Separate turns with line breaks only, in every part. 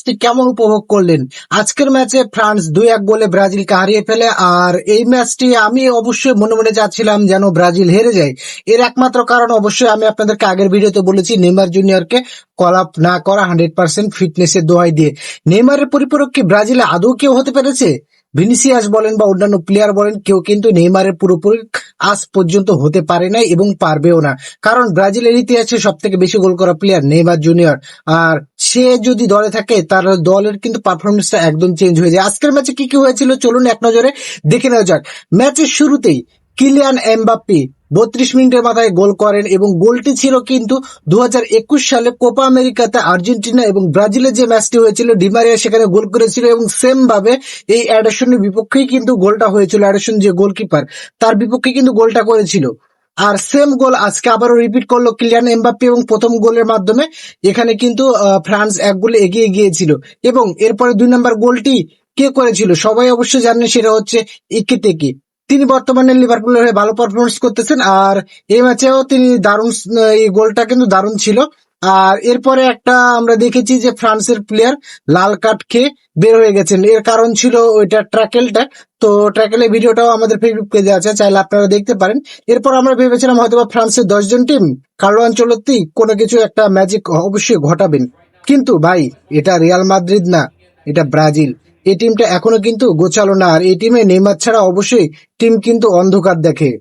ম্যাচটি কেমন উপভোগ করলেন? আজকের ম্যাচে ফ্রান্স 2-1 গোলে ব্রাজিলকে হারিয়ে ফেলে। আর এই ম্যাচটি আমি অবশ্যই মনে মনে চাচ্ছিলাম যেন ব্রাজিল হেরে যায়। এর একমাত্র কারণ অবশ্যই আমি আপনাদেরকে আগের ভিডিওতে বলেছি, নেইমার জুনিয়রকে কল আপ না করা 100% ফিটনেসের দোহাই দিয়ে। নেইমারের পরিপূরক কি ব্রাজিলে আদৌ কেউ হতে পেরেছে? ভিনিসিয়াস বলেন বা অন্যান্য প্লেয়ার বলেন, কেউ কিন্তু নেইমারের পুরোপুরি আজ পর্যন্ত হতে পারে নাই এবং পারবেও না। কারণ ব্রাজিলের ইতিহাসে সব থেকে বেশি গোল করা প্লেয়ার নেইমার জুনিয়র। আর সে যদি দলে থাকে তাহলে দলের কিন্তু পারফরমেন্সটা একদম চেঞ্জ হয়ে যায়। আজকের ম্যাচে কি কি হয়েছিল চলুন এক নজরে দেখে নেওয়া যাক। ম্যাচের শুরুতেই কিলিয়ান এমবাপ্পে 32 মিনিটের মাথায় গোল করেন এবং গোলটি ছিল কিন্তু 2021 সালে কোপা আমেরিকাতে আর্জেন্টিনা এবং ব্রাজিলের যে ম্যাচটি হয়েছিল, ডিমারিয়া সেখানে গোল করেছিল এবং সেম ভাবে এই অ্যাডারসনের বিপক্ষেই কিন্তু গোলটা হয়েছিল। অ্যাডারসন যে গোলকিপার, তার বিপক্ষে কিন্তু গোলটা করেছিল। আর সেম গোল আজকে আবারও রিপিট করলো কিলিয়ান এমবাপ্পে এবং প্রথম গোলের মাধ্যমে এখানে কিন্তু ফ্রান্স 1 গোলে এগিয়ে গিয়েছিল। এবং এরপরে 2 নম্বর গোলটি কে করেছিল সবাই অবশ্যই জানেন, সেটা হচ্ছে একিতিকে। তিনি বর্তমানে লিভারপুলের হয়ে ভালো পারফরমেন্স করতেছেন। আর এই ম্যাচেও তিনি দারুণ, এই গোলটা কিন্তু দারুণ ছিল। আর এরপরে একটা আমরা দেখেছি যে ফ্রান্সের প্লেয়ার লাল কার্ড খেয়ে বের হয়ে গেছেন। এর কারণ ছিল ওইটা ট্র্যাকেলটা। তো ট্র্যাকেলের ভিডিওটাও আমাদের ফেসবুক পেজে আছে, চাইলে আপনারা দেখতে পারেন। এরপর আমরা ভেবেছিলাম হয়তোবা ফ্রান্সের 10 জন টিম কার্লো আনচেলত্তি কোনো কিছু একটা ম্যাজিক অবশ্যই ঘটাবেন। কিন্তু ভাই, এটা রিয়াল মাদ্রিদ না, এটা ব্রাজিল। এই টিমটা এখনো কিন্তু গোছালো না। আর এই টিমে নেইমার ছাড়া অবশ্যই টিম কিন্তু অন্ধকার দেখে।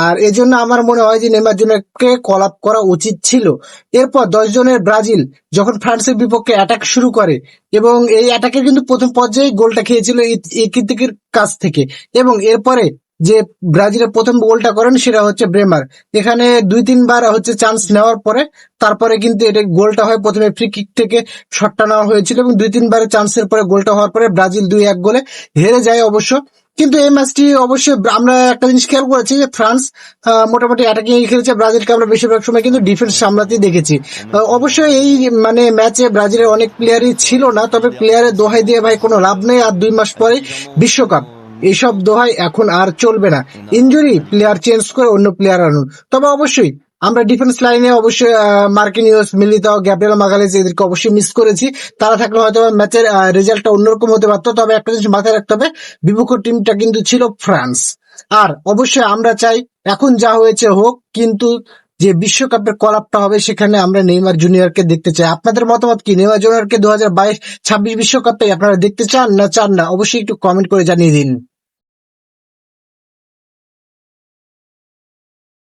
আর এজন্য আমার মনে হয় যে নেইমার জুনিয়রকে কল আপ করা উচিত ছিল। এরপর 10 জনের ব্রাজিল যখন ফ্রান্সের বিপক্ষে অ্যাটাক শুরু করে এবং এই অ্যাটাকের কিন্তু প্রথম পর্যায়ে গোলটা খেয়েছিল একিতিকের কাছ থেকে। এবং এরপরে যে ব্রাজিলের প্রথম গোলটা করেন সেটা হচ্ছে ব্রেমার। এখানে 2-3 বার হচ্ছে চান্স নেওয়ার পরে তারপরে কিন্তু এটা গোলটা হয়। প্রথমে ফ্রি কিক থেকে শটটা নেওয়া হয়েছিল এবং 2-3 বারের চান্সের পরে গোলটা হওয়ার পরে ব্রাজিল 2-1 গোলে হেরে যায় অবশ্য। কিন্তু এই ম্যাচটি অবশ্যই আমরা একটা জিনিস খেয়াল করেছি যে ফ্রান্স মোটামুটি অ্যাটাকিং খেলেছে, ব্রাজিলকে আমরা বেশিরভাগ সময় কিন্তু ডিফেন্স সামলাতেই দেখেছি। অবশ্যই এই মানে ম্যাচে ব্রাজিলের অনেক প্লেয়ারই ছিল না, তবে প্লেয়ারের দোহাই দিয়ে ভাই কোনো লাভ নেই। আর 2 মাস পরে বিশ্বকাপ, এইসব দোহাই এখন আর চলবে না। ইনজুরি প্লেয়ার চেঞ্জ করে অন্য প্লেয়ার আনুন। তবে অবশ্যই আমরা ডিফেন্স লাইনে অবশ্যই মার্কিনিওস, মিলিতাও, গ্যাব্রিয়েল মাগালেস এদেরকে অবশ্যই মিস করেছি। তারা থাকলে হয়তো ম্যাচের রেজাল্টটা অন্যরকম হতে পারতো। তবে একটা জিনিস মাথায় রাখতে হবে, বিপক্ষ টিমটা কিন্তু ছিল ফ্রান্স। আর অবশ্যই আমরা চাই এখন যা হয়েছে হোক, কিন্তু যে বিশ্বকাপের কল আপটা হবে সেখানে আমরা নেইমার জুনিয়রকে দেখতে চাই। আপনাদের মতামত কি? নেইমার জুনিয়রকে 2022-26 বিশ্বকাপে আপনারা দেখতে চান না অবশ্যই একটু কমেন্ট করে জানিয়ে দিন।